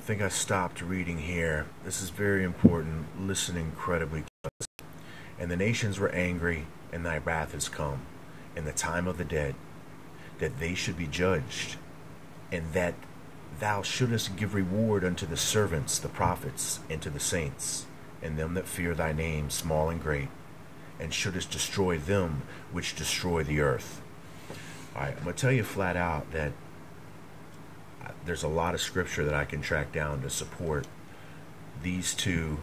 think I stopped reading here. This is very important. Listen incredibly close. And the nations were angry, and thy wrath is come in the time of the dead, that they should be judged, and that thou shouldest give reward unto the servants, the prophets, and to the saints, and them that fear thy name, small and great, and shouldest destroy them which destroy the earth. All right, I'm going to tell you flat out that there's a lot of scripture that I can track down to support these two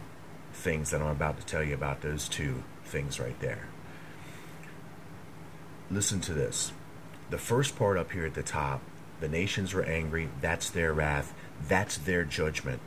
things that I'm about to tell you about, those two things right there. Listen to this. The first part up here at the top, the nations were angry, that's their wrath, that's their judgment.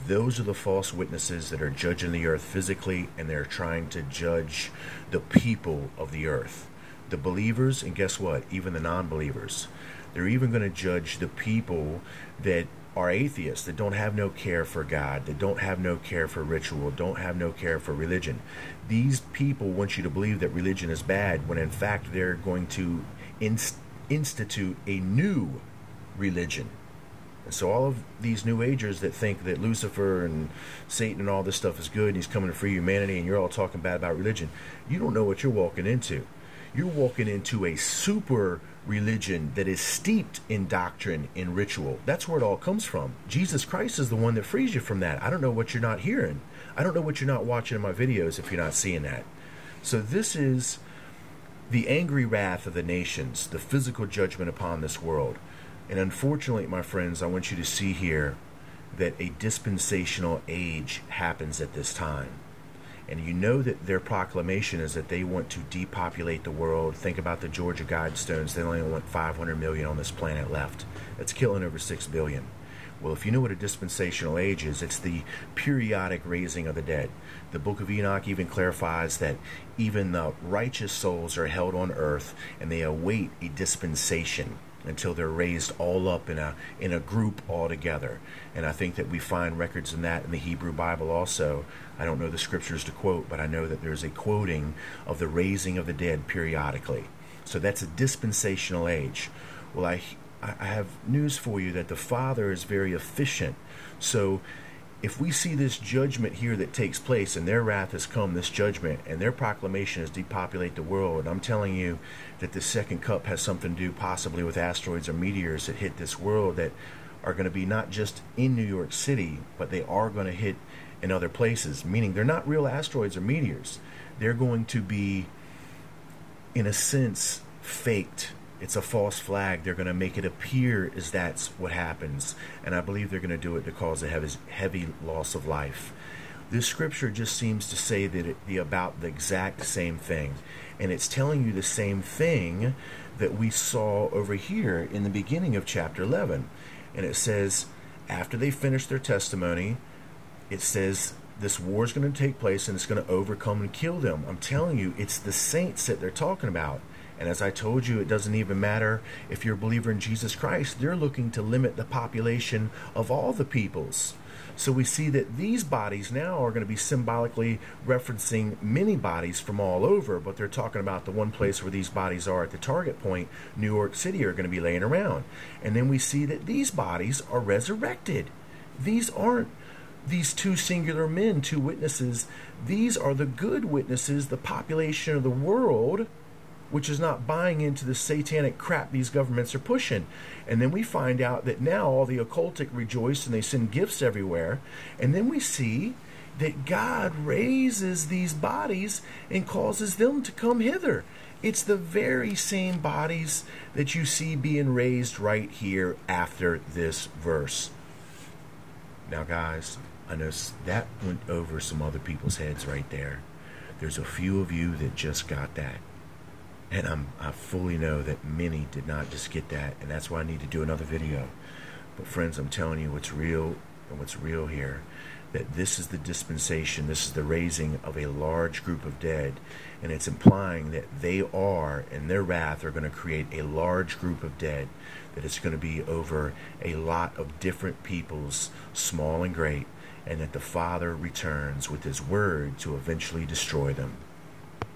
Those are the false witnesses that are judging the earth physically, and they're trying to judge the people of the earth. The believers, and guess what? Even the non-believers. They're even going to judge the people that are atheists, that don't have no care for God, that don't have no care for ritual, don't have no care for religion. These people want you to believe that religion is bad, when in fact they're going to institute a new religion. And so all of these New Agers that think that Lucifer and Satan and all this stuff is good and he's coming to free humanity, and you're all talking bad about religion, you don't know what you're walking into. You're walking into a super religion that is steeped in doctrine, in ritual. That's where it all comes from. Jesus Christ is the one that frees you from that. I don't know what you're not hearing. I don't know what you're not watching in my videos if you're not seeing that. So this is the angry wrath of the nations, the physical judgment upon this world. And unfortunately, my friends, I want you to see here that a dispensational age happens at this time. And you know that their proclamation is that they want to depopulate the world. Think about the Georgia Guidestones. They only want 500 million on this planet left. That's killing over 6 billion. Well, if you know what a dispensational age is, it's the periodic raising of the dead. The book of Enoch even clarifies that even the righteous souls are held on earth, and they await a dispensation until they're raised all up in a group all together. And I think that we find records in that in the Hebrew Bible also. I don't know the scriptures to quote, but I know that there's a quoting of the raising of the dead periodically. So that's a dispensational age. Well, I have news for you that the Father is very efficient. So if we see this judgment here that takes place, and their wrath has come, this judgment, and their proclamation is depopulate the world, and I'm telling you that the second cup has something to do possibly with asteroids or meteors that hit this world that are going to be not just in New York City, but they are going to hit in other places, meaning they're not real asteroids or meteors. They're going to be, in a sense, faked. It's a false flag. They're going to make it appear as that's what happens. And I believe they're going to do it to cause a heavy loss of life. This scripture just seems to say that about the exact same thing. And it's telling you the same thing that we saw over here in the beginning of chapter 11. And it says, after they finish their testimony, it says this war is going to take place and it's going to overcome and kill them. I'm telling you, it's the saints that they're talking about. And as I told you, it doesn't even matter if you're a believer in Jesus Christ. They're looking to limit the population of all the peoples. So we see that these bodies now are going to be symbolically referencing many bodies from all over, but they're talking about the one place where these bodies are at the target point, New York City, are going to be laying around. And then we see that these bodies are resurrected. These aren't these two singular men, two witnesses. These are the good witnesses, the population of the world, which is not buying into the satanic crap these governments are pushing. And then we find out that now all the occultic rejoice and they send gifts everywhere. And then we see that God raises these bodies and causes them to come hither. It's the very same bodies that you see being raised right here after this verse. Now, guys, I know that went over some other people's heads right there. There's a few of you that just got that. And I fully know that many did not just get that, and that's why I need to do another video. But friends, I'm telling you what's real, and what's real here, that this is the dispensation, this is the raising of a large group of dead, and it's implying that they are, in their wrath, are going to create a large group of dead, that it's going to be over a lot of different peoples, small and great, and that the Father returns with His word to eventually destroy them.